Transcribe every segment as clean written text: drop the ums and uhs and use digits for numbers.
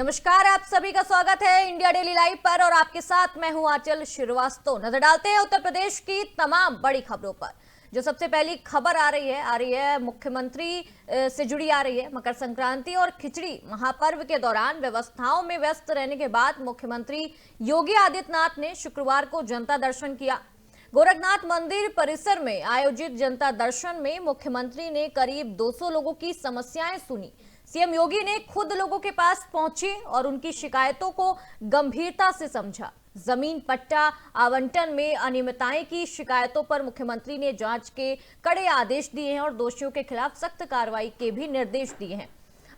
नमस्कार, आप सभी का स्वागत है इंडिया डेली लाइव पर और आपके साथ मैं हूं आंचल श्रीवास्तव। नजर डालते हैं उत्तर प्रदेश की तमाम बड़ी खबरों पर। जो सबसे पहली खबर आ रही है मुख्यमंत्री से जुड़ी आ रही है। मकर संक्रांति और खिचड़ी महापर्व के दौरान व्यवस्थाओं में व्यस्त रहने के बाद मुख्यमंत्री योगी आदित्यनाथ ने शुक्रवार को जनता दर्शन किया। गोरखनाथ मंदिर परिसर में आयोजित जनता दर्शन में मुख्यमंत्री ने करीब 200 लोगों की समस्याएं सुनी। सीएम योगी ने खुद लोगों के पास पहुंचे और उनकी शिकायतों को गंभीरता से समझा। जमीन पट्टा आवंटन में अनियमितताएं की शिकायतों पर मुख्यमंत्री ने जांच के कड़े आदेश दिए हैं और दोषियों के खिलाफ सख्त कार्रवाई के भी निर्देश दिए हैं।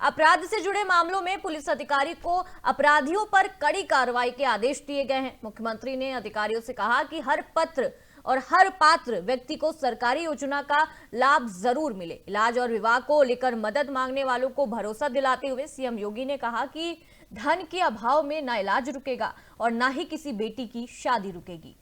अपराध से जुड़े मामलों में पुलिस अधिकारी को अपराधियों पर कड़ी कार्रवाई के आदेश दिए गए हैं। मुख्यमंत्री ने अधिकारियों से कहा कि हर पत्र और हर पात्र व्यक्ति को सरकारी योजना का लाभ जरूर मिले। इलाज और विवाह को लेकर मदद मांगने वालों को भरोसा दिलाते हुए सीएम योगी ने कहा कि धन के अभाव में ना इलाज रुकेगा और ना ही किसी बेटी की शादी रुकेगी।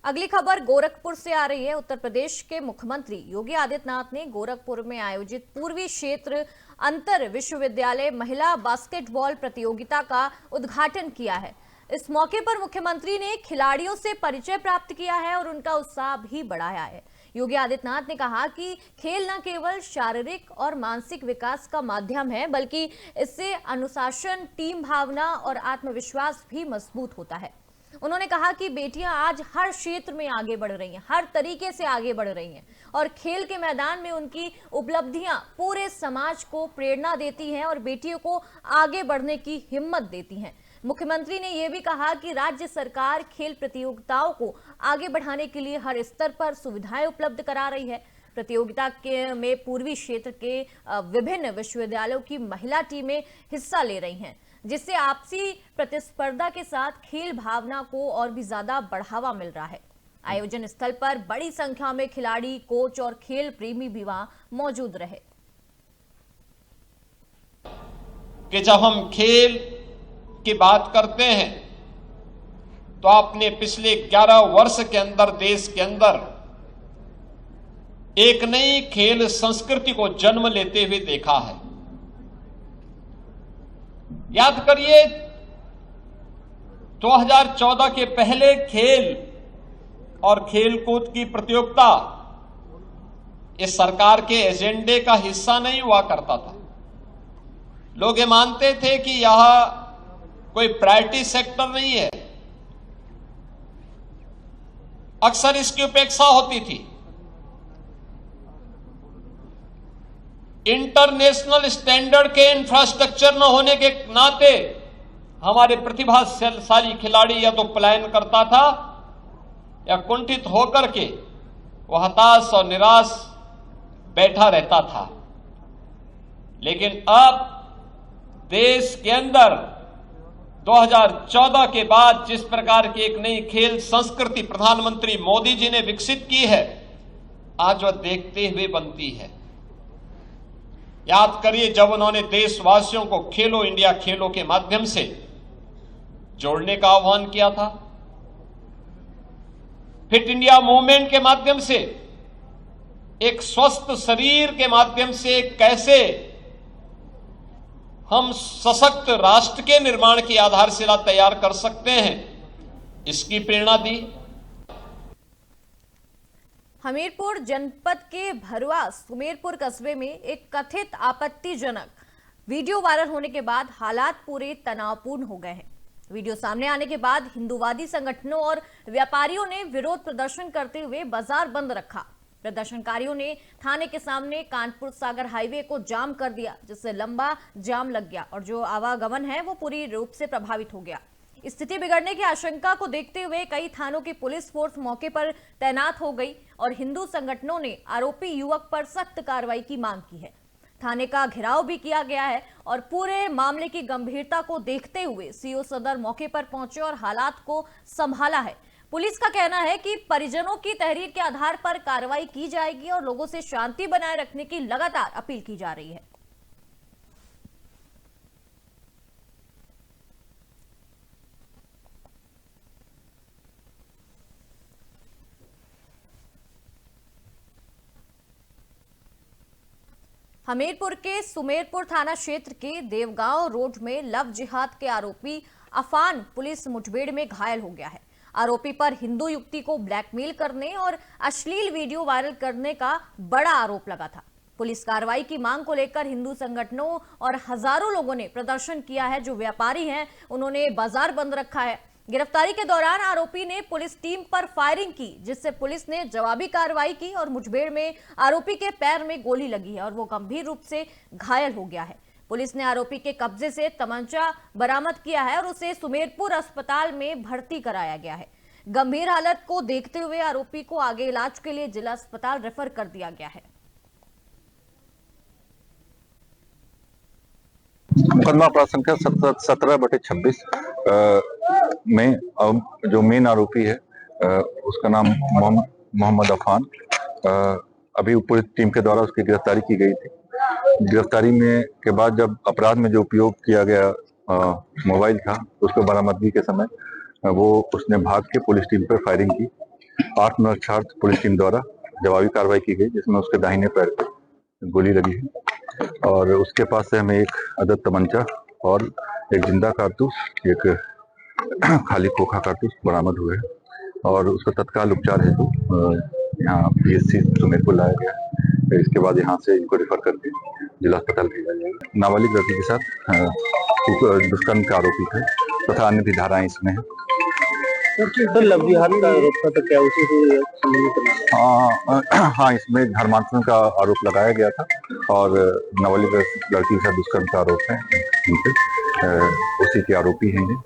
अगली खबर गोरखपुर से आ रही है। उत्तर प्रदेश के मुख्यमंत्री योगी आदित्यनाथ ने गोरखपुर में आयोजित पूर्वी क्षेत्र अंतर विश्वविद्यालय महिला बास्केटबॉल प्रतियोगिता का उद्घाटन किया है। इस मौके पर मुख्यमंत्री ने खिलाड़ियों से परिचय प्राप्त किया है और उनका उत्साह भी बढ़ाया है। योगी आदित्यनाथ ने कहा कि खेल न केवल शारीरिक और मानसिक विकास का माध्यम है, बल्कि इससे अनुशासन, टीम भावना और आत्मविश्वास भी मजबूत होता है। उन्होंने कहा कि बेटियां आज हर क्षेत्र में आगे बढ़ रही हैं, हर तरीके से आगे बढ़ रही हैं और खेल के मैदान में उनकी उपलब्धियां पूरे समाज को प्रेरणा देती हैं और बेटियों को आगे बढ़ने की हिम्मत देती हैं। मुख्यमंत्री ने यह भी कहा कि राज्य सरकार खेल प्रतियोगिताओं को आगे बढ़ाने के लिए हर स्तर पर सुविधाएं उपलब्ध करा रही है। प्रतियोगिता में पूर्वी क्षेत्र के विभिन्न विश्वविद्यालयों की महिला टीमें हिस्सा ले रही हैं, जिससे आपसी प्रतिस्पर्धा के साथ खेल भावना को और भी ज्यादा बढ़ावा मिल रहा है। आयोजन स्थल पर बड़ी संख्या में खिलाड़ी, कोच और खेल प्रेमी भी वहां मौजूद रहे। कि जब हम खेल की बात करते हैं तो आपने पिछले 11 वर्ष के अंदर देश के अंदर एक नई खेल संस्कृति को जन्म लेते हुए देखा है। याद करिए 2014 के पहले खेल और खेलकूद की प्रतियोगिता इस सरकार के एजेंडे का हिस्सा नहीं हुआ करता था। लोग ये मानते थे कि यह कोई प्रायोरिटी सेक्टर नहीं है, अक्सर इसकी उपेक्षा होती थी। इंटरनेशनल स्टैंडर्ड के इंफ्रास्ट्रक्चर न होने के नाते हमारे प्रतिभाशाली खिलाड़ी या तो पलायन करता था या कुंठित होकर के वह हताश और निराश बैठा रहता था। लेकिन अब देश के अंदर 2014 के बाद जिस प्रकार की एक नई खेल संस्कृति प्रधानमंत्री मोदी जी ने विकसित की है, आज वह देखते हुए बनती है। याद करिए जब उन्होंने देशवासियों को खेलो इंडिया खेलों के माध्यम से जोड़ने का आह्वान किया था, फिट इंडिया मूवमेंट के माध्यम से एक स्वस्थ शरीर के माध्यम से कैसे हम सशक्त राष्ट्र के निर्माण की आधारशिला तैयार कर सकते हैं, इसकी प्रेरणा दी। हमीरपुर जनपद के भरुआ सुमेरपुर कस्बे में एक कथित आपत्तिजनक वीडियो वायरल होने के बाद हालात पूरे तनावपूर्ण हो गए हैं। वीडियो सामने आने के बाद हिंदूवादी संगठनों और व्यापारियों ने विरोध प्रदर्शन करते हुए बाजार बंद रखा। प्रदर्शनकारियों ने थाने के सामने कानपुर सागर हाईवे को जाम कर दिया, जिससे लंबा जाम लग गया और जो आवागमन है वो पूरी रूप से प्रभावित हो गया। स्थिति बिगड़ने की आशंका को देखते हुए कई थानों की पुलिस फोर्स मौके पर तैनात हो गई और हिंदू संगठनों ने आरोपी युवक पर सख्त कार्रवाई की मांग की है। थाने का घेराव भी किया गया है और पूरे मामले की गंभीरता को देखते हुए सीओ सदर मौके पर पहुंचे और हालात को संभाला है। पुलिस का कहना है कि परिजनों की तहरीर के आधार पर कार्रवाई की जाएगी और लोगों से शांति बनाए रखने की लगातार अपील की जा रही है। हमीरपुर के सुमेरपुर थाना क्षेत्र के देवगांव रोड में लव जिहाद के आरोपी अफान पुलिस मुठभेड़ में घायल हो गया है। आरोपी पर हिंदू युवती को ब्लैकमेल करने और अश्लील वीडियो वायरल करने का बड़ा आरोप लगा था। पुलिस कार्रवाई की मांग को लेकर हिंदू संगठनों और हजारों लोगों ने प्रदर्शन किया है। जो व्यापारी हैं उन्होंने बाजार बंद रखा है। गिरफ्तारी के दौरान आरोपी ने पुलिस टीम पर फायरिंग की, जिससे पुलिस ने जवाबी कार्रवाई की और मुठभेड़ में आरोपी के पैर में गोली लगी है और वो गंभीर रूप से घायल हो गया है। पुलिस ने आरोपी के कब्जे से तमंचा बरामद किया है और उसे सुमेरपुर अस्पताल में भर्ती कराया गया है। गंभीर हालत को देखते हुए आरोपी को आगे इलाज के लिए जिला अस्पताल रेफर कर दिया गया है। मुकदमा अपराध संख्या 17/26 में जो मेन आरोपी है उसका नाम मोहम्मद अफान, अभी पुलिस टीम के द्वारा उसकी गिरफ्तारी की गई थी। गिरफ्तारी में के बाद जब अपराध में जो उपयोग किया गया मोबाइल था, उसको बरामदगी के समय उसने भाग के पुलिस टीम पर फायरिंग की। 8 नरक्षार्थ पुलिस टीम द्वारा जवाबी कार्रवाई की गई, जिसमें उसके दाहिने पैर पर गोली लगी है और उसके पास से हमें एक अदद तमंचा और एक जिंदा कारतूस, एक खाली खोखा कारतूस बरामद हुए हैं और उसका तत्काल उपचार हेतु यहाँ PSC सुमेरपुर लाया गया। इसके बाद यहाँ से इनको रेफर करके जिला अस्पताल भेजा जाएगा। नाबालिग लड़की के साथ दुष्कर्म के आरोपी थे तथा अन्य भी धाराएं इसमें है। तो लव जिहाद का आरोप था, तो क्या उसी से संबंधित? हाँ, इसमें धर्मांतरण का आरोप लगाया गया था और नाबालिग लड़की के साथ दुष्कर्म का आरोप है, उसी के आरोपी हैं ये।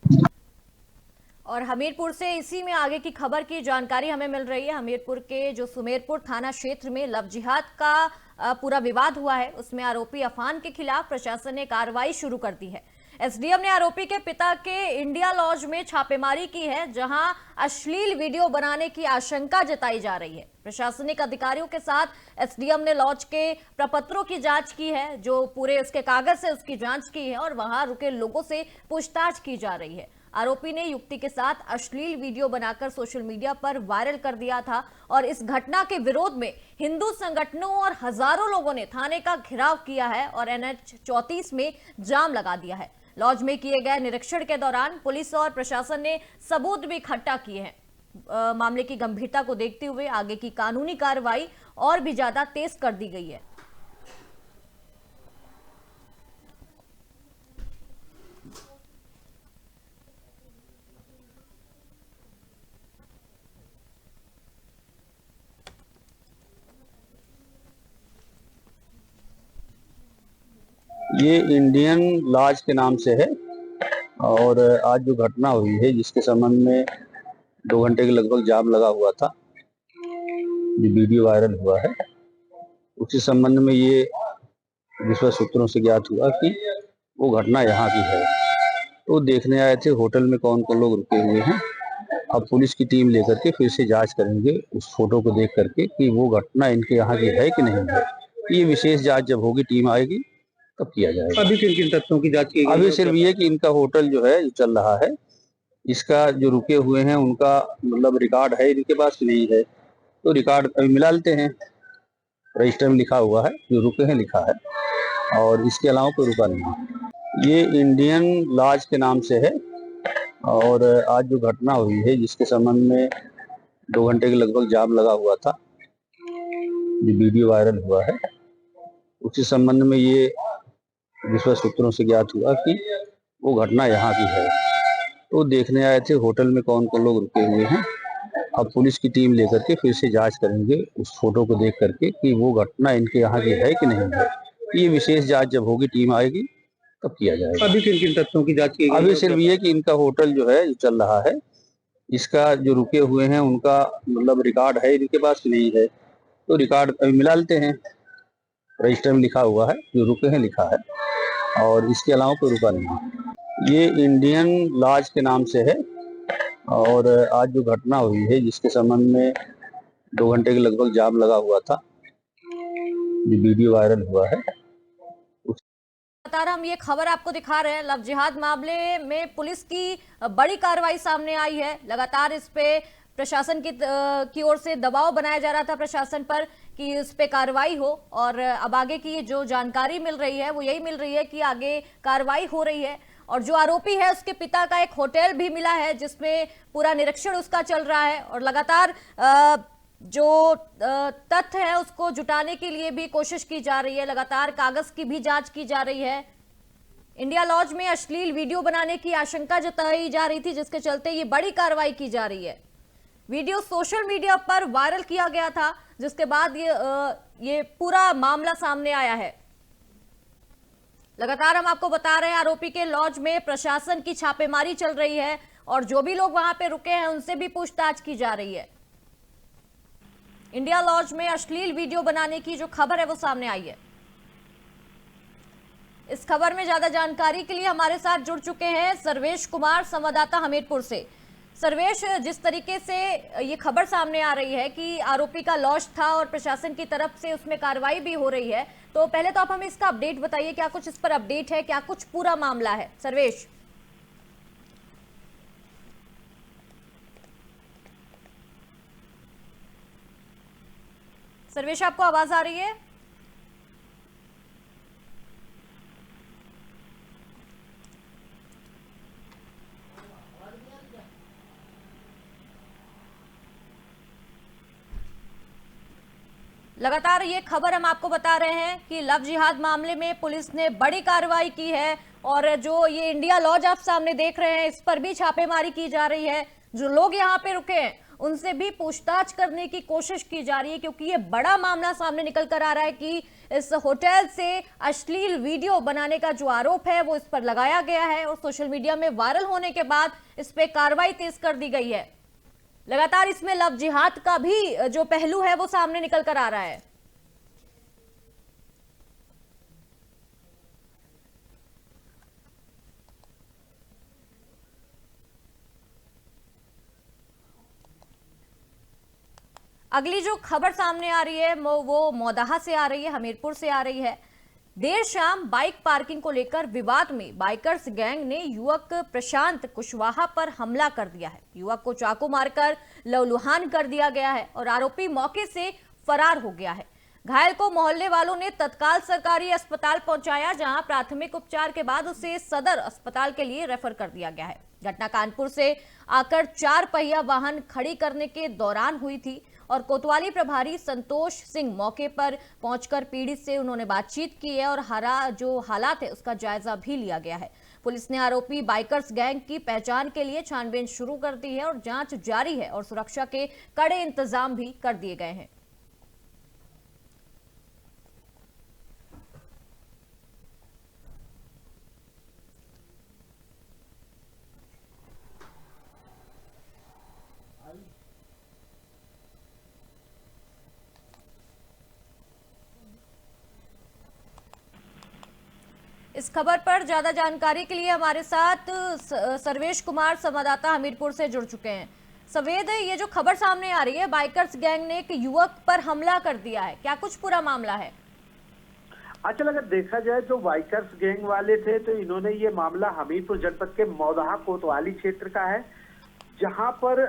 और हमीरपुर से इसी में आगे की खबर की जानकारी हमें मिल रही है। हमीरपुर के जो सुमेरपुर थाना क्षेत्र में लव जिहाद का पूरा विवाद हुआ है, उसमें आरोपी अफान के खिलाफ प्रशासन ने कार्रवाई शुरू कर दी है। एसडीएम ने आरोपी के पिता के इंडिया लॉज में छापेमारी की है, जहां अश्लील वीडियो बनाने की आशंका जताई जा रही है। प्रशासनिक अधिकारियों के साथ एसडीएम ने लॉज के प्रपत्रों की जांच की है, जो पूरे उसके कागज से उसकी जांच की है और वहां रुके लोगों से पूछताछ की जा रही है। आरोपी ने युवती के साथ अश्लील वीडियो बनाकर सोशल मीडिया पर वायरल कर दिया था और इस घटना के विरोध में हिंदू संगठनों और हजारों लोगों ने थाने का घेराव किया है और NH 34 में जाम लगा दिया है। लॉज में किए गए निरीक्षण के दौरान पुलिस और प्रशासन ने सबूत भी इकट्ठा किए हैं। मामले की गंभीरता को देखते हुए आगे की कानूनी कार्रवाई और भी ज्यादा तेज कर दी गई है। ये इंडियन लॉज के नाम से है और आज जो घटना हुई है, जिसके संबंध में 2 घंटे के लगभग जाम लगा हुआ था, ये वीडियो वायरल हुआ है। उसी संबंध में ये विश्वस्त सूत्रों से ज्ञात हुआ कि वो घटना यहाँ की है। तो देखने आए थे होटल में कौन कौन लोग रुके हुए हैं। अब पुलिस की टीम लेकर के फिर से जांच करेंगे उस फोटो को देख करके कि वो घटना इनके यहाँ की है कि नहीं है। ये विशेष जांच जब होगी, टीम आएगी तब किया जाएगा। अभी किन किन तथ्यों की जांच की गई? अभी सिर्फ ये कि इनका होटल जो है चल रहा है, इसका जो रुके हुए हैं उनका मतलब रिकॉर्ड है इनके पास कि नहीं है, तो रिकॉर्ड अभी मिला लेते हैं। रजिस्टर में लिखा हुआ है, जो रुके हैं लिखा है और इसके अलावा कोई रुका नहीं। ये इंडियन लॉज के नाम से है और आज जो घटना हुई है, जिसके संबंध में 2 घंटे के लगभग जाम लगा हुआ था, ये वीडियो वायरल हुआ है। उसी संबंध में ये विश्वस्त सूत्रों से ज्ञात हुआ कि वो घटना यहाँ की है। तो देखने आए थे होटल में कौन कौन लोग रुके हुए हैं। अब पुलिस की टीम लेकर के फिर से जांच करेंगे उस फोटो को देख करके कि वो घटना इनके यहाँ की है कि नहीं है। ये विशेष जांच जब होगी, टीम आएगी तब किया जाएगा। अभी किन किन तथ्यों की जांच की गई? अभी सिर्फ ये कि इनका होटल जो है चल रहा है, इसका जो रुके हुए हैं उनका मतलब रिकॉर्ड है इनके पास कि नहीं है, तो रिकॉर्ड अभी मिला लेते हैं। रजिस्टर में लिखा हुआ है, जो रुके हैं लिखा है और इसके अलावा कोई रुका नहीं। ये इंडियन लॉज के नाम से है और आज जो घटना हुई है, जिसके संबंध में 2 घंटे के लगभग जाम लगा हुआ था, ये वीडियो वायरल हुआ है। लगातार हम ये खबर आपको दिखा रहे हैं। लव जिहाद मामले में पुलिस की बड़ी कार्रवाई सामने आई है। लगातार इस पे प्रशासन की ओर से दबाव बनाया जा रहा था प्रशासन पर कि इस पे कार्रवाई हो। और अब आगे की जो जानकारी मिल रही है वो यही मिल रही है कि आगे कार्रवाई हो रही है। और जो आरोपी है उसके पिता का एक होटल भी मिला है जिसमें पूरा निरीक्षण उसका चल रहा है और लगातार जो तथ्य है उसको जुटाने के लिए भी कोशिश की जा रही है। लगातार कागज की भी जांच की जा रही है। इंडिया लॉज में अश्लील वीडियो बनाने की आशंका जताई जा रही थी जिसके चलते ये बड़ी कार्रवाई की जा रही है। वीडियो सोशल मीडिया पर वायरल किया गया था जिसके बाद ये पूरा मामला सामने आया है। लगातार हम आपको बता रहे हैं आरोपी के लॉज में प्रशासन की छापेमारी चल रही है और जो भी लोग वहां पे रुके हैं उनसे भी पूछताछ की जा रही है। इंडिया लॉज में अश्लील वीडियो बनाने की जो खबर है वो सामने आई है। इस खबर में ज्यादा जानकारी के लिए हमारे साथ जुड़ चुके हैं सर्वेश कुमार, संवाददाता हमीरपुर से। सर्वेश, जिस तरीके से ये खबर सामने आ रही है कि आरोपी का लॉज था और प्रशासन की तरफ से उसमें कार्रवाई भी हो रही है, तो पहले तो आप हमें इसका अपडेट बताइए, क्या कुछ इस पर अपडेट है, क्या कुछ पूरा मामला है? सर्वेश। सर्वेश, आपको आवाज आ रही है? लगातार ये खबर हम आपको बता रहे हैं कि लव जिहाद मामले में पुलिस ने बड़ी कार्रवाई की है और जो ये इंडिया लॉज आप सामने देख रहे हैं इस पर भी छापेमारी की जा रही है। जो लोग यहाँ पे रुके हैं उनसे भी पूछताछ करने की कोशिश की जा रही है क्योंकि ये बड़ा मामला सामने निकल कर आ रहा है कि इस होटल से अश्लील वीडियो बनाने का जो आरोप है वो इस पर लगाया गया है और सोशल मीडिया में वायरल होने के बाद इस पे कार्रवाई तेज कर दी गई है। लगातार इसमें लव जिहाद का भी जो पहलू है वो सामने निकल कर आ रहा है। अगली जो खबर सामने आ रही है वो मौदाहा से आ रही है, हमीरपुर से आ रही है। देर शाम बाइक पार्किंग को लेकर विवाद में बाइकर्स गैंग ने युवक प्रशांत कुशवाहा पर हमला कर दिया है। युवक को चाकू मारकर लहूलुहान कर दिया गया है और आरोपी मौके से फरार हो गया है। घायल को मोहल्ले वालों ने तत्काल सरकारी अस्पताल पहुंचाया जहां प्राथमिक उपचार के बाद उसे सदर अस्पताल के लिए रेफर कर दिया गया है। घटना कानपुर से आकर 4 पहिया वाहन खड़ी करने के दौरान हुई थी और कोतवाली प्रभारी संतोष सिंह मौके पर पहुंचकर पीड़ित से उन्होंने बातचीत की है और जो हालात है उसका जायजा भी लिया गया है। पुलिस ने आरोपी बाइकर्स गैंग की पहचान के लिए छानबीन शुरू कर दी है और जांच जारी है और सुरक्षा के कड़े इंतजाम भी कर दिए गए हैं। इस खबर पर ज्यादा जानकारी के लिए हमारे साथ सर्वेश कुमार, संवाददाता हमीरपुर से जुड़ चुके हैं। सवेद, ये जो खबर सामने आ रही है बाइकर्स गैंग ने एक युवक पर हमला कर दिया है, क्या कुछ पूरा मामला है? अच्छा, अगर देखा जाए तो बाइकर्स गैंग वाले थे तो इन्होंने ये मामला हमीरपुर जनपद के मौदाहा कोतवाली क्षेत्र का है, जहां पर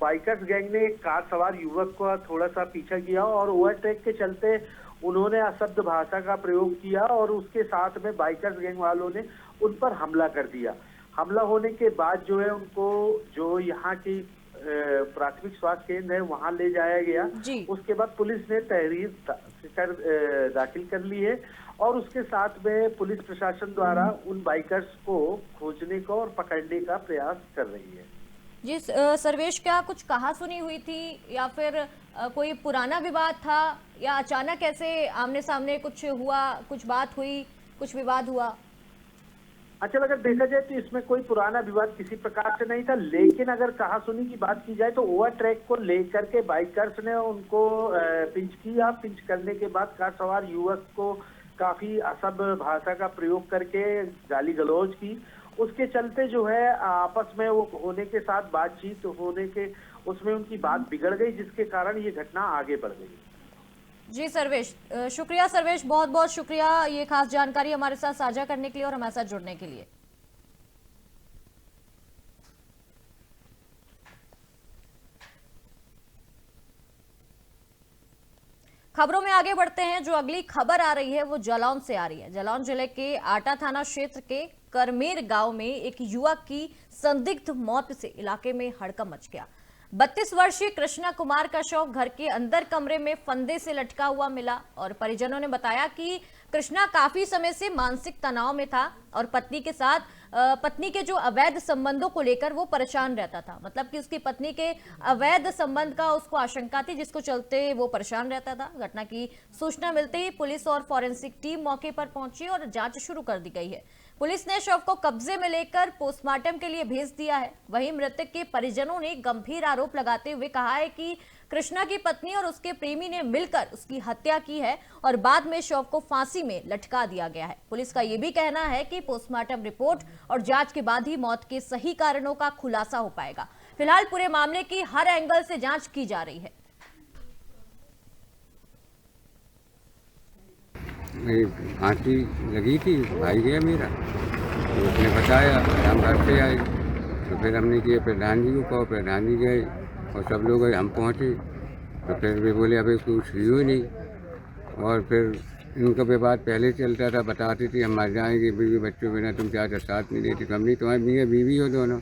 बाइकर्स गैंग ने एक कार सवार युवक को थोड़ा सा पीछा किया और ओवरटेक के चलते उन्होंने अशब्द भाषा का प्रयोग किया और उसके साथ में बाइकर्स गैंग वालों ने उन पर हमला कर दिया। हमला होने के बाद जो है उनको जो यहाँ की प्राथमिक स्वास्थ्य केंद्र है वहां ले जाया गया। उसके बाद पुलिस ने तहरीर दाखिल कर ली है और उसके साथ में पुलिस प्रशासन द्वारा उन बाइकर्स को खोजने का और पकड़ने का प्रयास कर रही है। जी सर्वेश, क्या कुछ कहा सुनी हुई थी या फिर कोई पुराना विवाद था या अचानक ऐसे आमने सामने कुछ हुआ, कुछ बात हुई, कुछ विवाद हुआ? अच्छा, अगर देखा जाए तो इसमें कोई पुराना विवाद किसी प्रकार से नहीं था, लेकिन अगर कहा सुनी की बात की जाए तो ओवर ट्रैक को लेकर के बाइकर्स ने उनको पिंच किया। पिंच करने के बाद कार सवार युवक को काफी असभ्य भाषा का प्रयोग करके गाली गलौज की। उसके चलते जो है आपस में वो होने के साथ बातचीत होने के उसमें उनकी बात बिगड़ गई, जिसके कारण ये घटना आगे बढ़ गई। जी सर्वेश, शुक्रिया सर्वेश, बहुत बहुत शुक्रिया ये खास जानकारी हमारे साथ साझा करने के लिए और हमारे साथ जुड़ने के लिए। खबरों में आगे बढ़ते हैं। जो अगली खबर आ रही है वो जालौन से आ रही है। जालौन जिले के आटा थाना क्षेत्र के करमेर गांव में एक युवक की संदिग्ध मौत से इलाके में हड़कंप मच गया। 32 वर्षीय कृष्णा कुमार का शव घर के अंदर कमरे में फंदे से लटका हुआ मिला और परिजनों ने बताया कि कृष्णा काफी समय से मानसिक तनाव में था और पत्नी के जो अवैध संबंधों को लेकर वो परेशान रहता था। मतलब कि उसकी पत्नी के अवैध संबंध का उसको आशंका थी, जिसको चलते वो परेशान रहता था। घटना की सूचना मिलते ही पुलिस और फॉरेंसिक टीम मौके पर पहुंची और जांच शुरू कर दी गई है। पुलिस ने शव को कब्जे में लेकर पोस्टमार्टम के लिए भेज दिया है। वहीं मृतक के परिजनों ने गंभीर आरोप लगाते हुए कहा है कि कृष्णा की पत्नी और उसके प्रेमी ने मिलकर उसकी हत्या की है और बाद में शव को फांसी में लटका दिया गया है। पुलिस का यह भी कहना है कि पोस्टमार्टम रिपोर्ट और जांच के बाद ही मौत के सही कारणों का खुलासा हो पाएगा। फिलहाल पूरे मामले की हर एंगल से जांच की जा रही है। फांसी लगी थी, भाई गया मेरा, तो उसने बताया, हम घर से आए तो फिर हमने किया प्रधान जी को कहो, प्रधान जी गए और सब लोग गए, हम पहुँचे तो फिर वे बोले अभी कुछ हुई नहीं। और फिर इनका विवाद पहले चलता था, बताती थी हम मर जाएंगे बीवी बच्चों बिना, तुम चाचा साथ नहीं देती। हम नहीं, तुम्हारी बीवी बीवी हो दोनों,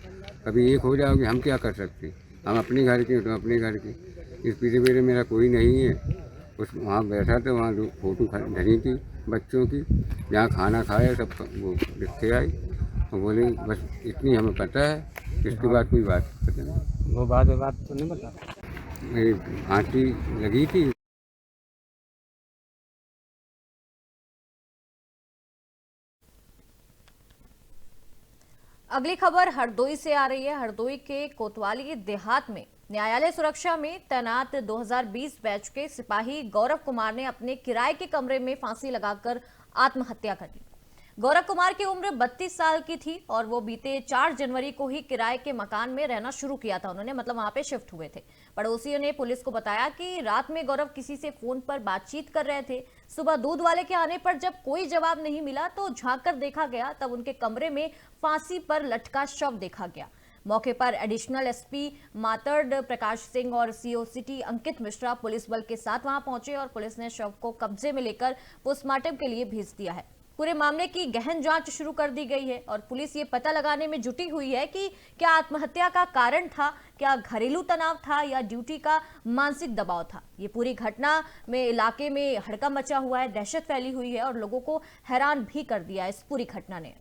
कभी एक हो जाओगे, हम क्या कर सकते, हम अपने घर के, तुम अपने घर के। इस पीछे मेरे मेरा कोई नहीं है। उस वहाँ बैठा था, वहाँ फोटो धरी थी बच्चों की, जहाँ खाना खाया सब वो दिखते आई और बोले बस इतनी हमें पता है, इसके बाद कोई बात पता नहीं। वो बात तो नहीं बता। मेरी फांसी लगी थी। अगली खबर हरदोई से आ रही है। हरदोई के कोतवाली देहात में न्यायालय सुरक्षा में तैनात 2020 बैच के सिपाही गौरव कुमार ने अपने किराए के कमरे में फांसी लगाकर आत्महत्या कर ली। गौरव कुमार की उम्र 32 साल की थी और वो बीते 4 जनवरी को ही किराए के मकान में रहना शुरू किया था उन्होंने, मतलब वहां पे शिफ्ट हुए थे। पड़ोसियों ने पुलिस को बताया कि रात में गौरव किसी से फोन पर बातचीत कर रहे थे। सुबह दूध वाले के आने पर जब कोई जवाब नहीं मिला तो झांक कर देखा गया, तब उनके कमरे में फांसी पर लटका शव देखा गया। मौके पर एडिशनल एसपी मातर्ड प्रकाश सिंह और सीओ सिटी अंकित मिश्रा पुलिस बल के साथ वहां पहुंचे और पुलिस ने शव को कब्जे में लेकर पोस्टमार्टम के लिए भेज दिया है। पूरे मामले की गहन जांच शुरू कर दी गई है और पुलिस ये पता लगाने में जुटी हुई है कि क्या आत्महत्या का कारण था, क्या घरेलू तनाव था या ड्यूटी का मानसिक दबाव था। ये पूरी घटना में इलाके में हड़कंप मचा हुआ है, दहशत फैली हुई है और लोगों को हैरान भी कर दिया इस पूरी घटना ने।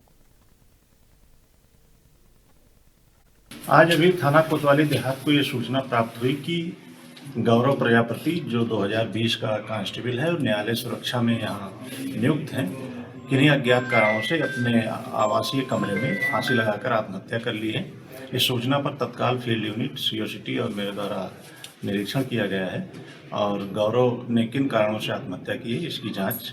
आज अभी थाना कोतवाली देहात को ये सूचना प्राप्त हुई कि गौरव प्रजापति जो 2020 का कांस्टेबल है और न्यायालय सुरक्षा में यहाँ नियुक्त हैं, किन्हीं अज्ञात कारणों से अपने आवासीय कमरे में फांसी लगाकर आत्महत्या कर ली है। इस सूचना पर तत्काल फील्ड यूनिट सीओ सिटी और मेरे द्वारा निरीक्षण किया गया है और गौरव ने किन कारणों से आत्महत्या की है इसकी जाँच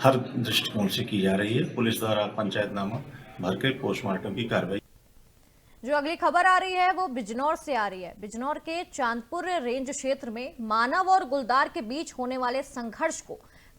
हर दृष्टिकोण से की जा रही है। पुलिस द्वारा पंचायतनामा भर के पोस्टमार्टम की कार्रवाई। जो अगली खबर आ रही है वो बिजनौर से आ रही है। बिजनौर के चांदपुर रेंज क्षेत्र में मानव और गुलदार के बीच होने वाले संघर्ष को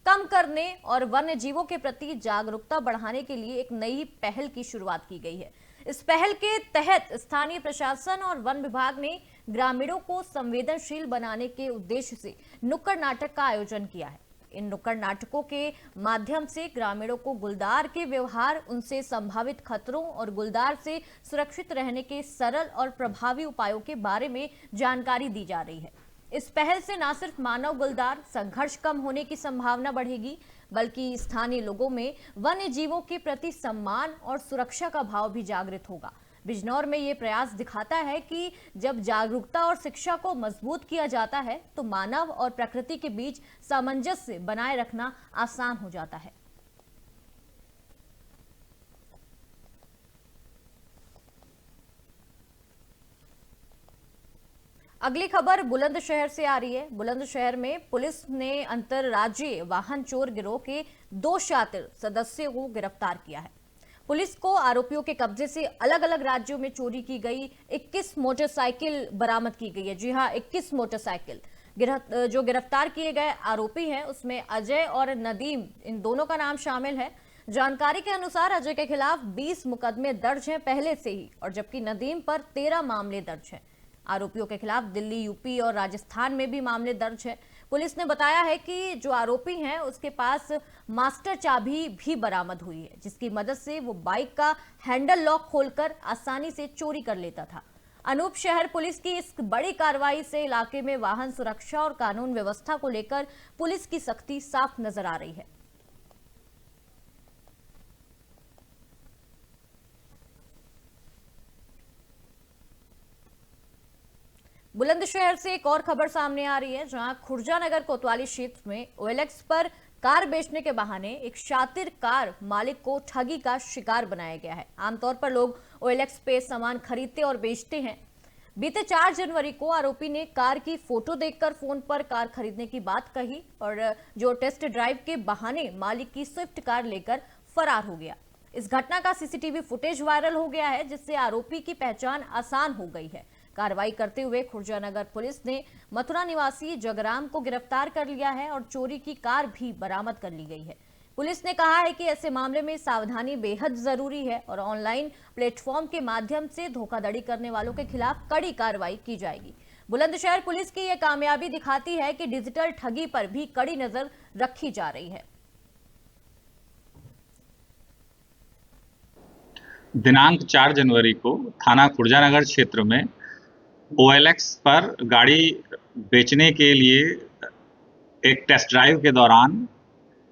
कम करने और वन्य जीवों के प्रति जागरूकता बढ़ाने के लिए एक नई पहल की शुरुआत की गई है। इस पहल के तहत स्थानीय प्रशासन और वन विभाग ने ग्रामीणों को संवेदनशील बनाने के उद्देश्य से नुक्कड़ नाटक का आयोजन किया है। इन नुक्कड़ नाटकों के माध्यम से ग्रामीणों को गुलदार के व्यवहार, उनसे संभावित खतरों और गुलदार से सुरक्षित रहने के सरल और प्रभावी उपायों के बारे में जानकारी दी जा रही है। इस पहल से न सिर्फ मानव गुलदार संघर्ष कम होने की संभावना बढ़ेगी, बल्कि स्थानीय लोगों में वन्य जीवों के प्रति सम्मान और सुरक्षा का भाव भी जागृत होगा। बिजनौर में ये प्रयास दिखाता है कि जब जागरूकता और शिक्षा को मजबूत किया जाता है तो मानव और प्रकृति के बीच सामंजस्य बनाए रखना आसान हो जाता है। अगली खबर बुलंदशहर से आ रही है। बुलंदशहर में पुलिस ने अंतरराज्यीय वाहन चोर गिरोह के 2 शातिर सदस्यों को गिरफ्तार किया है। पुलिस को आरोपियों के कब्जे से अलग अलग राज्यों में चोरी की गई 21 मोटरसाइकिल बरामद की गई है। जी हां, 21 मोटरसाइकिल। जो गिरफ्तार किए गए आरोपी हैं उसमें अजय और नदीम, इन दोनों का नाम शामिल है। जानकारी के अनुसार अजय के खिलाफ 20 मुकदमे दर्ज हैं पहले से ही, और जबकि नदीम पर 13 मामले दर्ज हैं। आरोपियों के खिलाफ दिल्ली, यूपी और राजस्थान में भी मामले दर्ज हैं। पुलिस ने बताया है कि जो आरोपी हैं उसके पास मास्टर चाबी भी बरामद हुई है, जिसकी मदद से वो बाइक का हैंडल लॉक खोलकर आसानी से चोरी कर लेता था। अनूप शहर पुलिस की इस बड़ी कार्रवाई से इलाके में वाहन सुरक्षा और कानून व्यवस्था को लेकर पुलिस की सख्ती साफ नजर आ रही है। बुलंदशहर से एक और खबर सामने आ रही है, जहां खुर्जानगर कोतवाली क्षेत्र में OLX पर कार बेचने के बहाने एक शातिर कार मालिक को ठगी का शिकार बनाया गया है। आमतौर पर लोग OLX पे सामान खरीदते और बेचते हैं। बीते 4 जनवरी को आरोपी ने कार की फोटो देखकर फोन पर कार खरीदने की बात कही और जो टेस्ट ड्राइव के बहाने मालिक की स्विफ्ट कार लेकर फरार हो गया। इस घटना का CCTV फुटेज वायरल हो गया है, जिससे आरोपी की पहचान आसान हो गई है। कार्रवाई करते हुए खुर्जानगर पुलिस ने मथुरा निवासी जगराम को गिरफ्तार कर लिया है और चोरी की कार भी बरामद कर ली गई है। पुलिस ने कहा है कि ऐसे मामले में सावधानी बेहद जरूरी है और ऑनलाइन प्लेटफॉर्म के माध्यम से धोखाधड़ी करने वालों के खिलाफ कड़ी कार्रवाई की जाएगी। बुलंदशहर पुलिस की यह कामयाबी दिखाती है कि डिजिटल ठगी पर भी कड़ी नजर रखी जा रही है। दिनांक 4 जनवरी को थाना खुर्जानगर क्षेत्र में OLX पर गाड़ी बेचने के लिए एक टेस्ट ड्राइव के दौरान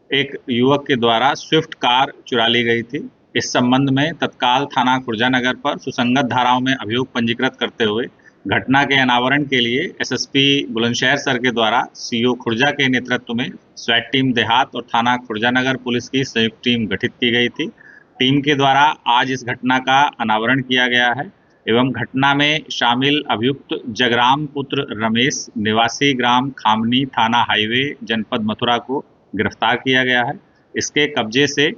एक युवक के द्वारा स्विफ्ट कार चुरा ली गई थी। इस संबंध में तत्काल थाना खुर्जानगर पर सुसंगत धाराओं में अभियोग पंजीकृत करते हुए घटना के अनावरण के लिए SSP बुलंदशहर सर के द्वारा CO खुर्जा के नेतृत्व में स्वैट टीम देहात और थाना खुर्जानगर पुलिस की संयुक्त टीम गठित की गई थी। टीम के द्वारा आज इस घटना का अनावरण किया गया है एवं घटना में शामिल अभियुक्त जगराम पुत्र रमेश निवासी ग्राम खामनी थाना हाईवे जनपद मथुरा को गिरफ्तार किया गया है। इसके कब्जे से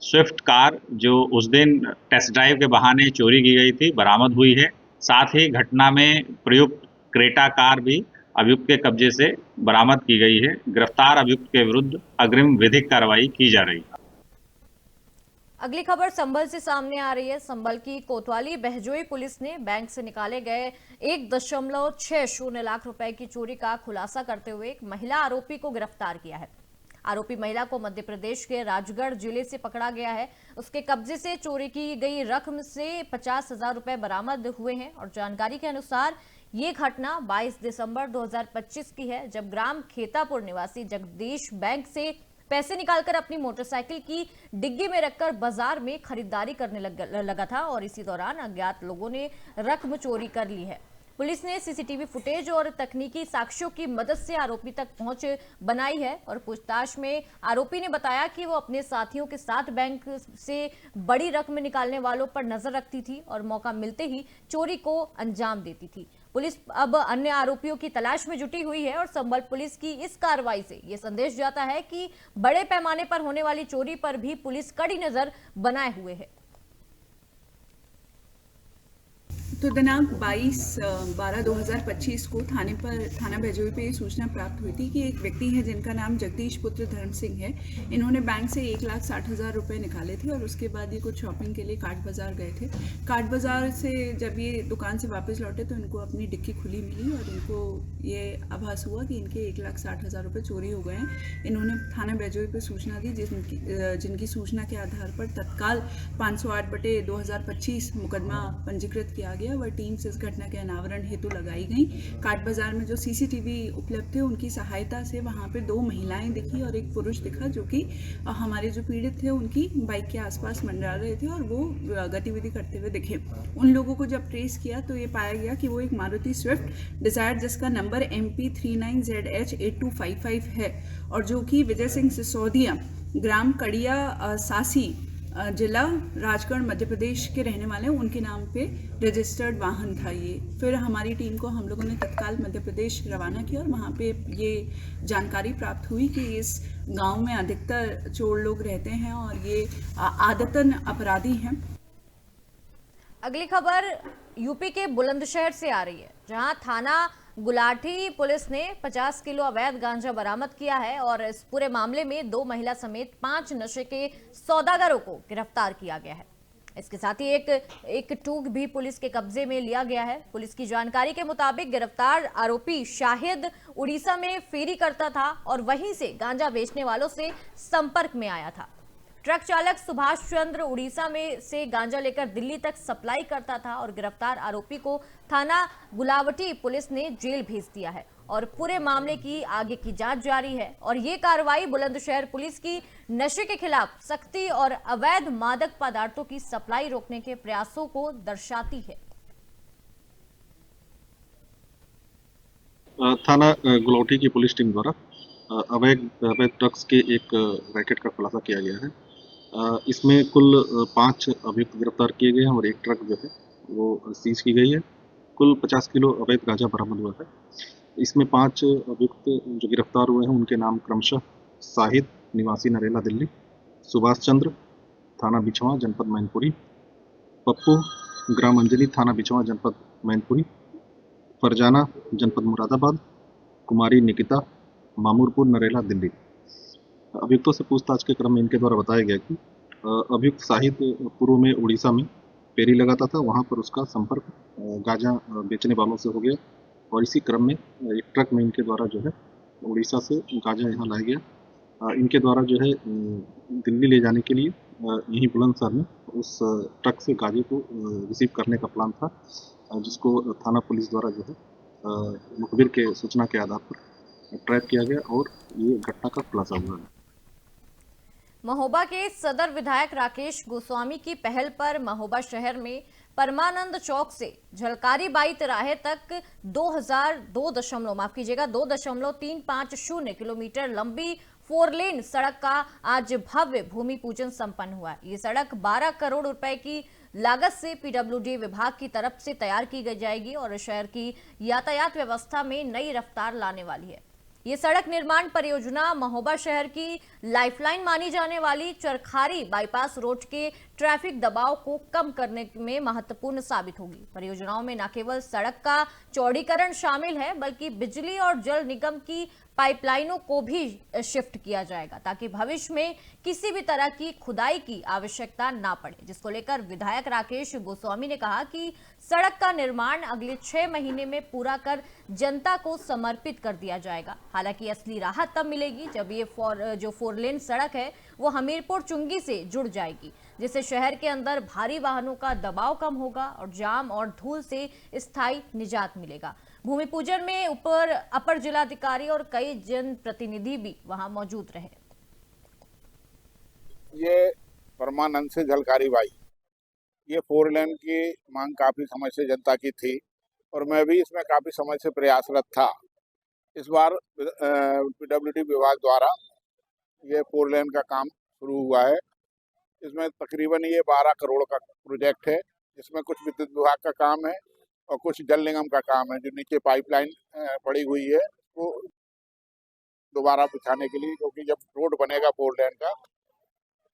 स्विफ्ट कार जो उस दिन टेस्ट ड्राइव के बहाने चोरी की गई थी बरामद हुई है। साथ ही घटना में प्रयुक्त क्रेटा कार भी अभियुक्त के कब्जे से बरामद की गई है। गिरफ्तार अभियुक्त के विरुद्ध अग्रिम विधिक कार्रवाई की जा रही है। अगली खबर संभल से सामने आ रही है। संभल की कोतवाली बहजोई पुलिस ने बैंक से निकाले गए 1.60 लाख रुपए की चोरी का खुलासा करते हुए एक महिला आरोपी को गिरफ्तार किया है। आरोपी महिला को मध्य प्रदेश के राजगढ़ जिले से पकड़ा गया है। उसके कब्जे से चोरी की गई रकम से 50,000 रुपए बरामद हुए हैं और जानकारी के अनुसार ये घटना 22 दिसंबर 2025 की है, जब ग्राम खेतापुर निवासी जगदीश बैंक से पैसे निकालकर अपनी मोटरसाइकिल की डिग्गी में रखकर बाजार में खरीदारी करने लगा था और इसी दौरान अज्ञात लोगों ने रकम चोरी कर ली है। पुलिस ने CCTV फुटेज और तकनीकी साक्ष्यों की मदद से आरोपी तक पहुंच बनाई है और पूछताछ में आरोपी ने बताया कि वो अपने साथियों के साथ बैंक से बड़ी रकम निकालने वालों पर नजर रखती थी और मौका मिलते ही चोरी को अंजाम देती थी। पुलिस अब अन्य आरोपियों की तलाश में जुटी हुई है और संभल पुलिस की इस कार्रवाई से ये संदेश जाता है कि बड़े पैमाने पर होने वाली चोरी पर भी पुलिस कड़ी नजर बनाए हुए है। तो दिनांक 22/12/2025 को थाना बहजोई पे सूचना प्राप्त हुई थी कि एक व्यक्ति है जिनका नाम जगदीश पुत्र धर्म सिंह है। इन्होंने बैंक से 1,60,000 रुपए निकाले थे और उसके बाद ये कुछ शॉपिंग के लिए काट बाजार गए थे। काट बाजार से जब ये दुकान से वापस लौटे तो इनको अपनी डिक्की खुली मिली और इनको ये आभास हुआ कि इनके 1,60,000 रुपये चोरी हो गए हैं। इन्होंने थाना बहजोई पर सूचना दी, जिनकी सूचना के आधार पर तत्काल 508/2025 मुकदमा पंजीकृत किया गया। वह टीम से इस घटना के अनावरण हेतु लगाई गई। काट बाजार में जो CCTV उपलब्ध थे उनकी सहायता से वहां पे 2 महिलाएं दिखी और एक पुरुष दिखा, जो कि हमारे जो पीड़ित थे उनकी बाइक के आसपास मंडरा रहे थे और वो गतिविधि करते हुए दिखे। उन लोगों को जब ट्रेस किया तो ये पाया गया कि वो एक मारुति स्विफ्ट डिजायर जिसका नंबर MP39ZH8255 है और जो कि विजय सिंह सिसोदिया ग्राम कड़िया सासी जिला राजगढ़ मध्य प्रदेश के रहने वाले हैं, उनके नाम पे रजिस्टर्ड वाहन था ये। फिर हमारी टीम को हम लोगों ने तत्काल मध्य प्रदेश रवाना किया और वहाँ पे ये जानकारी प्राप्त हुई कि इस गांव में अधिकतर चोर लोग रहते हैं और ये आदतन अपराधी हैं। अगली खबर यूपी के बुलंदशहर से आ रही है, जहां थाना गुलाठी पुलिस ने 50 किलो अवैध गांजा बरामद किया है और इस पूरे मामले में 2 महिला समेत 5 नशे के सौदागरों को गिरफ्तार किया गया है। इसके साथ ही एक टूक भी पुलिस के कब्जे में लिया गया है। पुलिस की जानकारी के मुताबिक गिरफ्तार आरोपी शाहिद उड़ीसा में फेरी करता था और वहीं से गांजा बेचने वालों से संपर्क में आया था। ट्रक चालक सुभाष चंद्र उड़ीसा में से गांजा लेकर दिल्ली तक सप्लाई करता था और गिरफ्तार आरोपी को थाना गुलावटी पुलिस ने जेल भेज दिया है और पूरे मामले की आगे की जांच जारी है। और ये कार्रवाई बुलंदशहर पुलिस की नशे के खिलाफ सख्ती और अवैध मादक पदार्थों की सप्लाई रोकने के प्रयासों को दर्शाती है। थाना गुलावटी की पुलिस टीम द्वारा अवैध ड्रग्स के एक रैकेट का खुलासा किया गया है। इसमें कुल 5 अभियुक्त गिरफ्तार किए गए हैं और एक ट्रक जो है वो सीज की गई है। कुल 50 किलो अवैध गांजा बरामद हुआ है। इसमें 5 अभियुक्त जो गिरफ्तार हुए हैं उनके नाम क्रमशः साहिद निवासी नरेला दिल्ली, सुभाष चंद्र थाना बिछवा जनपद मैनपुरी, पप्पू ग्राम अंजलि थाना बिछवा जनपद मैनपुरी, फरजाना जनपद मुरादाबाद, कुमारी निकिता मामूरपुर नरेला दिल्ली। अभियुक्तों से पूछताछ के क्रम में इनके द्वारा बताया गया कि अभियुक्त साहिद पूर्व में उड़ीसा में फेरी लगाता था, वहां पर उसका संपर्क गांजा बेचने वालों से हो गया और इसी क्रम में एक ट्रक में इनके द्वारा जो है उड़ीसा से गांजा यहाँ लाया गया। इनके द्वारा जो है दिल्ली ले जाने के लिए यहीं बुलंदशहर में उस ट्रक से गांजे को रिसीव करने का प्लान था, जिसको थाना पुलिस द्वारा जो है मुखबिर के सूचना के आधार पर ट्रैप किया गया और ये घटना का खुलासा हुआ है। महोबा के सदर विधायक राकेश गोस्वामी की पहल पर महोबा शहर में परमानंद चौक से झलकारी बाई तिराहे तक 2.350 किलोमीटर लंबी 4 लेन सड़क का आज भव्य भूमि पूजन संपन्न हुआ। ये सड़क 12 करोड़ रुपए की लागत से पीडब्ल्यूडी विभाग की तरफ से तैयार की जाएगी और शहर की यातायात व्यवस्था में नई रफ्तार लाने वाली है। ये सड़क निर्माण परियोजना महोबा शहर की लाइफलाइन मानी जाने वाली चरखारी बाईपास रोड के ट्रैफिक दबाव को कम करने में महत्वपूर्ण साबित होगी। परियोजनाओं में न केवल सड़क का चौड़ीकरण शामिल है बल्कि बिजली और जल निगम की पाइपलाइनों को भी शिफ्ट किया जाएगा ताकि भविष्य में किसी भी तरह की खुदाई की आवश्यकता ना पड़े, जिसको लेकर विधायक राकेश गोस्वामी ने कहा कि सड़क का निर्माण अगले 6 महीने में पूरा कर जनता को समर्पित कर दिया जाएगा। हालांकि असली राहत तब मिलेगी जब ये 4 लेन सड़क है वो हमीरपुर चुंगी से जुड़ जाएगी, जिससे शहर के अंदर भारी वाहनों का दबाव कम होगा और जाम और धूल से स्थायी निजात मिलेगा। भूमि पूजन में अपर जिलाधिकारी और कई जनप्रतिनिधि भी वहां मौजूद रहे। ये परमानंद से झलकारी बाई, ये 4 लेन की मांग काफी समय से जनता की थी और मैं भी इसमें काफी समय से प्रयासरत था। इस बार पीडब्ल्यूडी विभाग द्वारा ये 4 लेन का काम शुरू हुआ है। इसमें तकरीबन ये 12 करोड़ का प्रोजेक्ट है, जिसमें कुछ विद्युत विभाग का काम है और कुछ जल निगम का काम है। जो नीचे पाइपलाइन पड़ी हुई है वो दोबारा बिछाने के लिए, क्योंकि जब रोड बनेगा 4 लेन का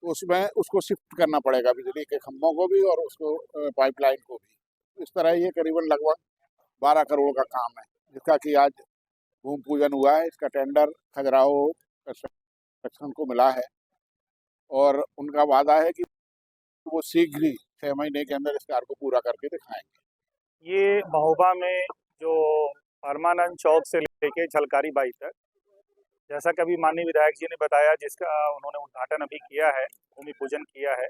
तो उसमें उसको शिफ्ट करना पड़ेगा, बिजली के खंभों को भी और उसको पाइपलाइन को भी। इस तरह ये करीबन लगभग 12 करोड़ का काम है, जिसका कि आज भूमि पूजन हुआ है। इसका टेंडर खजुराहो कंस्ट्रक्शन को मिला है और उनका वादा है कि वो शीघ्र ही 6 महीने के अंदर इस कार्य को पूरा करके दिखाएंगे। ये महोबा में जो परमानंद चौक से लेके झलकारी बाई तक, जैसा कि अभी माननीय विधायक जी ने बताया, जिसका उन्होंने उद्घाटन अभी किया है, भूमि पूजन किया है,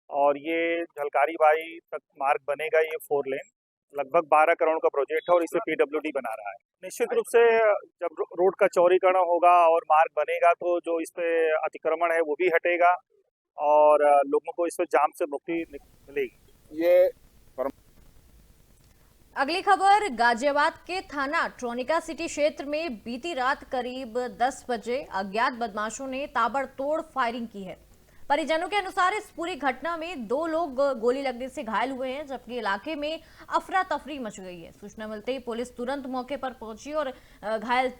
और ये झलकारी बाई तक मार्ग बनेगा। ये 4 लेन लगभग 12 करोड़ का प्रोजेक्ट है और इसे पीडब्ल्यूडी बना रहा है। निश्चित रूप से जब रोड का चौड़ीकरण होगा और मार्ग बनेगा तो जो इस पे अतिक्रमण है वो भी हटेगा और लोगों को इस पे जाम से मुक्ति मिलेगी। ये अगली खबर गाजियाबाद के थाना ट्रोनिका सिटी क्षेत्र में बीती रात करीब 10 बजे अज्ञात बदमाशों ने ताबड़तोड़ फायरिंग की है। परिजनों के अनुसार इस पूरी घटना में 2 लोग गोली लगने से घायल हुए हैं, जबकि इलाके में अफरा तफरी मच गई है। सूचना मिलते ही पुलिस तुरंत मौके पर पहुंची और घायल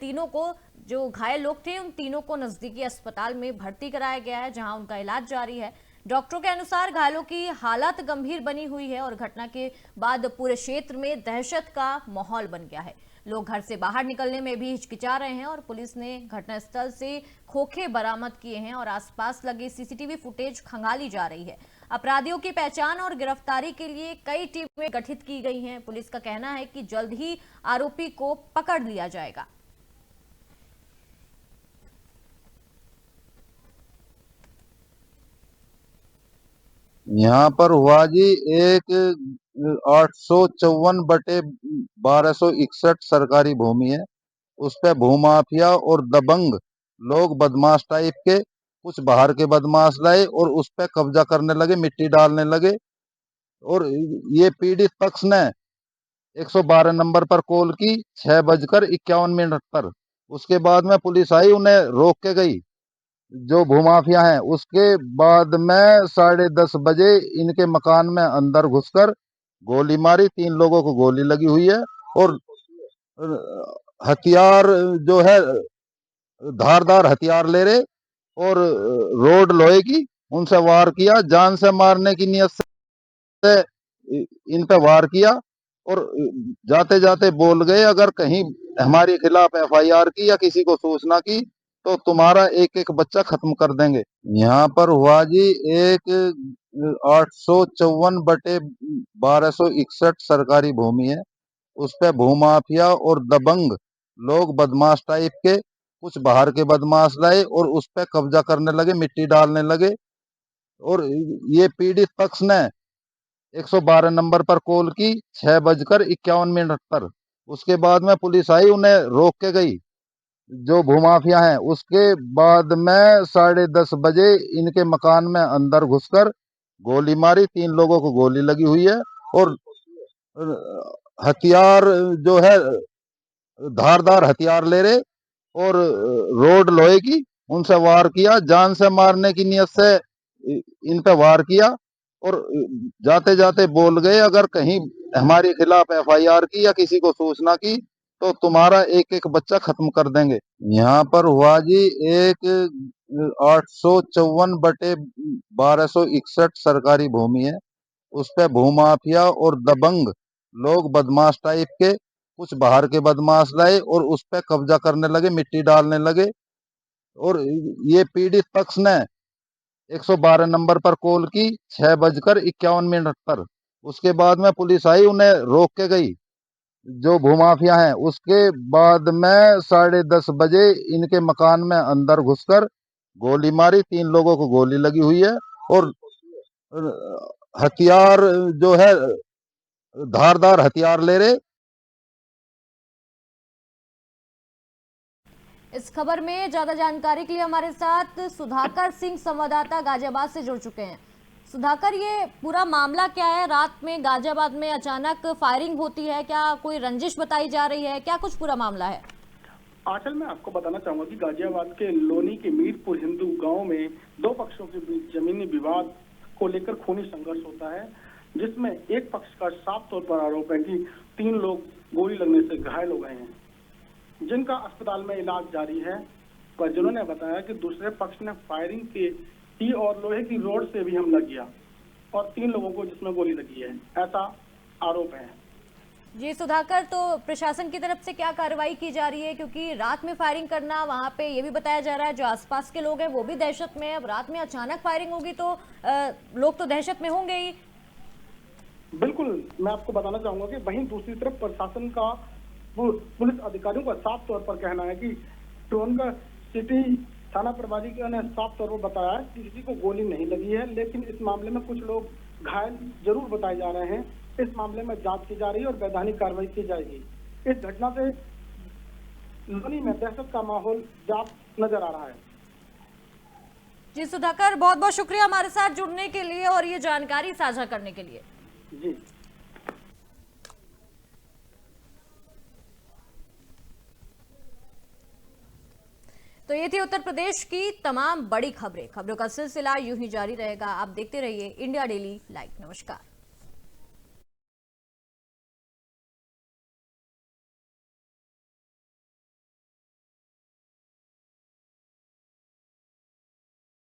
लोग थे उन तीनों को नजदीकी अस्पताल में भर्ती कराया गया है, जहां उनका इलाज जारी है। डॉक्टरों के अनुसार घायलों की हालत गंभीर बनी हुई है और घटना के बाद पूरे क्षेत्र में दहशत का माहौल बन गया है। लोग घर से बाहर निकलने में भी हिचकिचा रहे हैं और पुलिस ने घटनास्थल से खोखे बरामद किए हैं और आसपास लगे सीसीटीवी फुटेज खंगाली जा रही है। अपराधियों की पहचान और गिरफ्तारी के लिए कई टीमें गठित की गई हैं। पुलिस का कहना है कि जल्द ही आरोपी को पकड़ लिया जाएगा। यहाँ पर हुआ जी एक 854/1261 सरकारी भूमि है। उस पे भूमाफिया और दबंग लोग बदमाश टाइप के कुछ बाहर के बदमाश लाए और उस पे कब्जा करने लगे, मिट्टी डालने लगे। और ये पीड़ित पक्ष ने 112 नंबर पर कॉल की 6:51 पर। उसके बाद में पुलिस आई, उन्हें रोक के गई जो भूमाफिया हैं। उसके बाद में 10:30 बजे इनके मकान में अंदर घुसकर गोली मारी। 3 लोगों को गोली लगी हुई है और हथियार जो है धारदार हथियार ले रहे और रोड लोहे की उनसे वार किया। जान से मारने की नियत से इन पे वार किया और जाते जाते बोल गए, अगर कहीं हमारे खिलाफ FIR की या किसी को सूचना की तो तुम्हारा एक एक बच्चा खत्म कर देंगे। यहाँ पर हुआ जी एक 854/1261 सरकारी भूमि है। उस पे भूमाफिया और दबंग लोग बदमाश टाइप के कुछ बाहर के बदमाश लाए और उस पे कब्जा करने लगे, मिट्टी डालने लगे। और ये पीड़ित पक्ष ने 112 नंबर पर कॉल की 6:51 पर। उसके बाद में पुलिस आई, उन्हें रोक के गई जो भूमाफिया हैं। उसके बाद में 10:30 बजे इनके मकान में अंदर घुसकर गोली मारी। 3 लोगों को गोली लगी हुई है और हथियार जो है धारदार हथियार ले रहे और रोड लोहे की उनसे वार किया। जान से मारने की नियत से इन पे वार किया और जाते जाते बोल गए, अगर कहीं हमारे खिलाफ FIR की या किसी को सूचना की तो तुम्हारा एक एक बच्चा खत्म कर देंगे। यहाँ पर हुआ जी एक 854/1261 सरकारी भूमि है। उस पे भूमाफिया और दबंग लोग बदमाश टाइप के कुछ बाहर के बदमाश लाए और उस पे कब्जा करने लगे, मिट्टी डालने लगे। और ये पीड़ित पक्ष ने 112 नंबर पर कॉल की 6:51 पर। उसके बाद में पुलिस आई, उन्हें रोक के गई जो भूमाफिया हैं। उसके बाद में 10:30 बजे इनके मकान में अंदर घुसकर गोली मारी। 3 लोगों को गोली लगी हुई है और हथियार जो है धारदार हथियार ले रहे। इस खबर में ज्यादा जानकारी के लिए हमारे साथ सुधाकर सिंह संवाददाता गाजियाबाद से जुड़ चुके हैं। सुधाकर, ये पूरा मामला क्या है? रात में गाजियाबाद में अचानक फायरिंग होती है, क्या कोई रंजिश बताई जा रही है, क्या कुछ पूरा मामला है? आंचल, मैं आपको बताना चाहूंगा कि गाजियाबाद के लोनी के मीरपुर हिंदू गांव में 2 पक्षों के बीच जमीनी विवाद को लेकर खूनी संघर्ष होता है, जिसमें एक पक्ष का साफ तौर पर आरोप है कि 3 लोग गोली लगने से घायल हो गए हैं, जिनका अस्पताल में इलाज जारी है। पर जिन्होंने बताया कि दूसरे पक्ष ने फायरिंग की और लोहे की रोड से भी हमला किया और 3 लोगों को जिसमें गोली लगी है, ऐसा आरोप है। जी सुधाकर, तो प्रशासन की तरफ से क्या कार्रवाई की जा रही है? क्योंकि रात में फायरिंग करना, वहां पे ये भी बताया जा रहा है जो आसपास के लोग हैं वो भी दहशत में है। अब रात में अचानक फायरिंग होगी तो लोग तो दहशत में होंगे ही। बिल्कुल, मैं आपको बताना चाहूंगा कि वहीं दूसरी तरफ प्रशासन का, पुलिस अधिकारियों का साफ तौर पर कहना है कि टोनगर सिटी थाना प्रभारी ने साफ तौर पर बताया कि किसी को गोली नहीं लगी है, लेकिन इस मामले में कुछ लोग घायल जरूर बताए जा रहे हैं। इस मामले में जांच की जा रही है और वैधानिक कार्रवाई की जाएगी। इस घटना से लोनी में दहशत का माहौल साफ नजर आ रहा है। जी सुधाकर, बहुत बहुत शुक्रिया हमारे साथ जुड़ने के लिए और ये जानकारी साझा करने के लिए। जी। तो ये थी उत्तर प्रदेश की तमाम बड़ी खबरें। खबरों का सिलसिला यूं ही जारी रहेगा। आप देखते रहिए इंडिया डेली लाइव। नमस्कार।